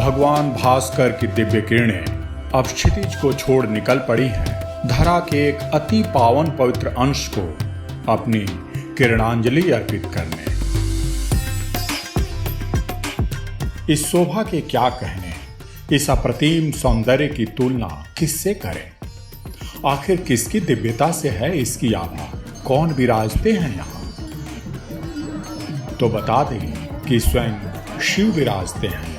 भगवान भास्कर की दिव्य किरणें अब क्षितिज को छोड़ निकल पड़ी हैं धरा के एक अति पावन पवित्र अंश को अपनी किरणांजलि अर्पित करने। इस शोभा के क्या कहने, इस अप्रतिम सौंदर्य की तुलना किससे करें? आखिर किसकी दिव्यता से है इसकी आभा? कौन विराजते हैं यहाँ? तो बता दें कि स्वयं शिव विराजते हैं यहाँ,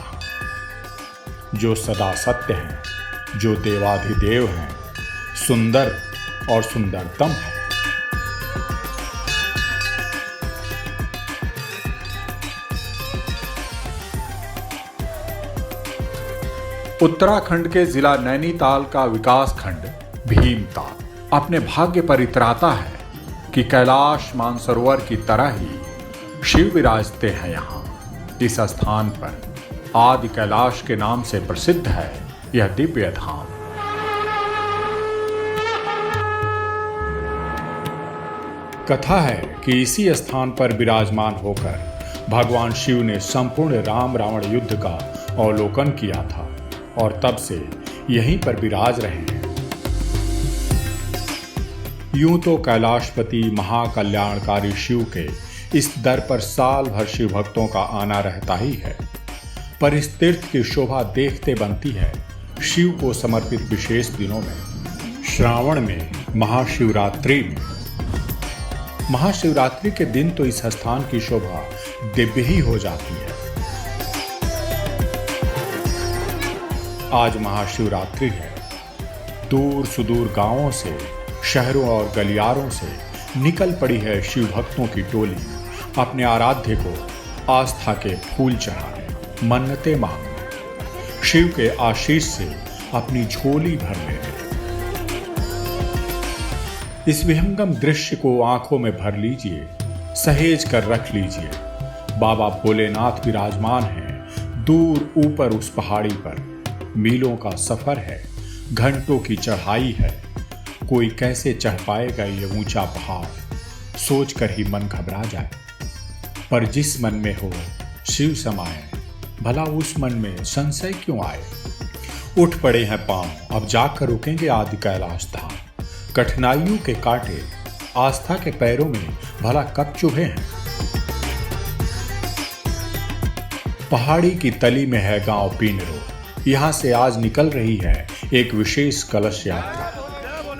जो सदा सत्य हैं, जो देवाधिदेव हैं, सुंदर और सुंदरतम है। उत्तराखंड के जिला नैनीताल का विकास खंड भीमताल अपने भाग्य पर इतराता है कि कैलाश मानसरोवर की तरह ही शिव विराजते हैं यहाँ। इस स्थान पर आदि कैलाश के नाम से प्रसिद्ध है यह दिव्य धाम। कथा है कि इसी स्थान पर विराजमान होकर भगवान शिव ने संपूर्ण राम रावण युद्ध का अवलोकन किया था और तब से यहीं पर विराज रहे हैं। यूं तो कैलाशपति महाकल्याणकारी शिव के इस दर पर साल भर शिव भक्तों का आना रहता ही है, पर इस तीर्थ की शोभा देखते बनती है शिव को समर्पित विशेष दिनों में। श्रावण में महाशिवरात्रि में महाशिवरात्रि के दिन तो इस स्थान की शोभा दिव्य ही हो जाती है। आज महाशिवरात्रि है। दूर सुदूर गांवों से, शहरों और गलियारों से निकल पड़ी है शिव भक्तों की टोली अपने आराध्य को आस्था के फूल चढ़ाने, मन्नतें मांगने, शिव के आशीष से अपनी झोली भर लेने। इस विहंगम दृश्य को आंखों में भर लीजिए, सहेज कर रख लीजिए। बाबा भोलेनाथ विराजमान हैं दूर ऊपर उस पहाड़ी पर। मीलों का सफर है, घंटों की चढ़ाई है। कोई कैसे चढ़ पाएगा ये ऊंचा पहाड़, सोच कर ही मन घबरा जाए। पर जिस मन में हो शिव समाए, भला उस मन में संशय क्यों आए। उठ पड़े हैं पांव, अब जाकर रुकेंगे आदि कैलाश धाम। कठिनाइयों के कांटे आस्था के पैरों में भला कब चुभे हैं। पहाड़ी की तली में है गांव पीनरो। यहां से आज निकल रही है एक विशेष कलश यात्रा।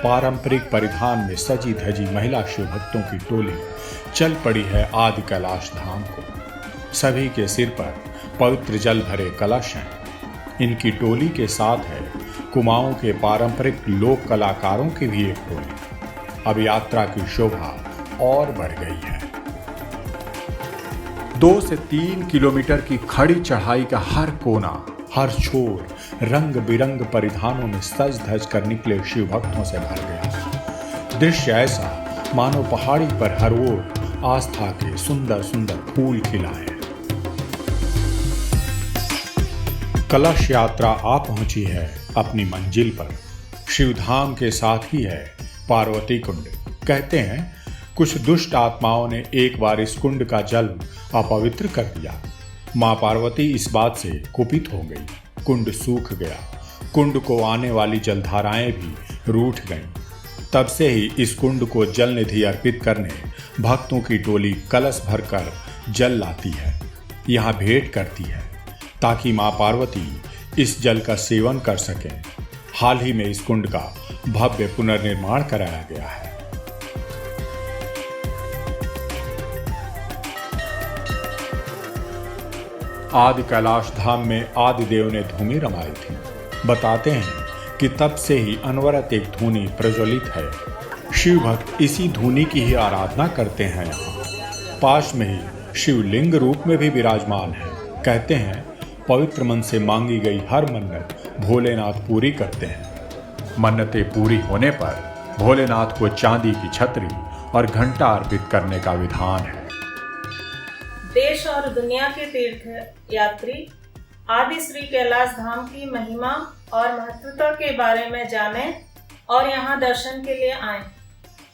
पारंपरिक परिधान में सजी धजी महिला शिव भक्तों की टोली चल पड़ी है आदि कैलाश धाम को। सभी के सिर पर पवित्र जल भरे कलश हैं। इनकी टोली के साथ है कुमाऊं के पारंपरिक लोक कलाकारों की भी एक टोली। अब यात्रा की शोभा और बढ़ गई है। 2 से 3 किलोमीटर की खड़ी चढ़ाई का हर कोना, हर छोर रंग बिरंग परिधानों में सज धज कर निकले शिव भक्तों से भर गया। दृश्य ऐसा मानो पहाड़ी पर हर ओर आस्था के सुंदर सुंदर फूल खिलाए। कलश यात्रा आ पहुंची है अपनी मंजिल पर। शिवधाम के साथ ही है पार्वती कुंड। कहते हैं कुछ दुष्ट आत्माओं ने एक बार इस कुंड का जल अपवित्र कर दिया। मां पार्वती इस बात से कुपित हो गई। कुंड सूख गया। कुंड को आने वाली जलधाराएं भी रूठ गईं। तब से ही इस कुंड को जल निधि अर्पित करने भक्तों की टोली कलश भरकर जल लाती है, यहाँ भेंट करती है, ताकि मां पार्वती इस जल का सेवन कर सकें। हाल ही में इस कुंड का भव्य पुनर्निर्माण कराया गया है। आदि कैलाश धाम में आदि देव ने धूनी रमाई थी। बताते हैं कि तब से ही अनवरत एक धूनी प्रज्वलित है। शिव भक्त इसी धूनी की ही आराधना करते हैं। यहाँ पास में ही शिवलिंग रूप में भी विराजमान है। कहते हैं पवित्र मन से मांगी गई हर मन्नत भोलेनाथ पूरी करते हैं। मन्नतें पूरी होने पर भोलेनाथ को चांदी की छतरी और घंटा अर्पित करने का विधान है। देश और दुनिया के तीर्थ यात्री आदि श्री कैलाश धाम की महिमा और महत्वता के बारे में जानें और यहाँ दर्शन के लिए आएं।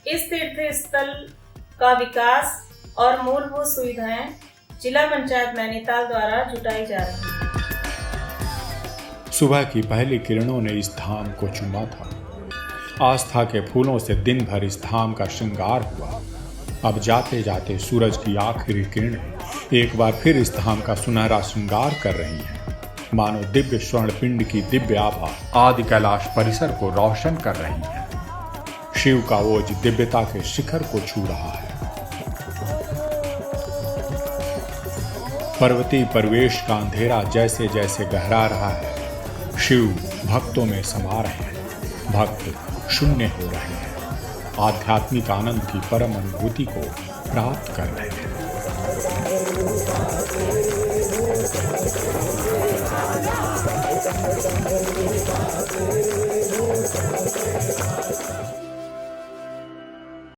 इस तीर्थ स्थल का विकास और मूलभूत सुविधाएं जिला पंचायत नैनीताल द्वारा जुटाई जा रही हैं। सुबह की पहली किरणों ने इस धाम को चूमा था। आस्था के फूलों से दिन भर इस धाम का श्रृंगार हुआ। अब जाते जाते सूरज की आखिरी किरणें एक बार फिर इस धाम का सुनहरा श्रृंगार कर रही हैं। मानो दिव्य स्वर्ण पिंड की दिव्य आभा आदि कैलाश परिसर को रोशन कर रही है। शिव का ओज दिव्यता के शिखर को छू रहा है। पर्वती परिवेश का अंधेरा जैसे जैसे गहरा रहा है, शिव भक्तों में समा रहे हैं। भक्त शून्य हो रहे हैं, आध्यात्मिक आनंद की परम अनुभूति को प्राप्त कर रहे हैं।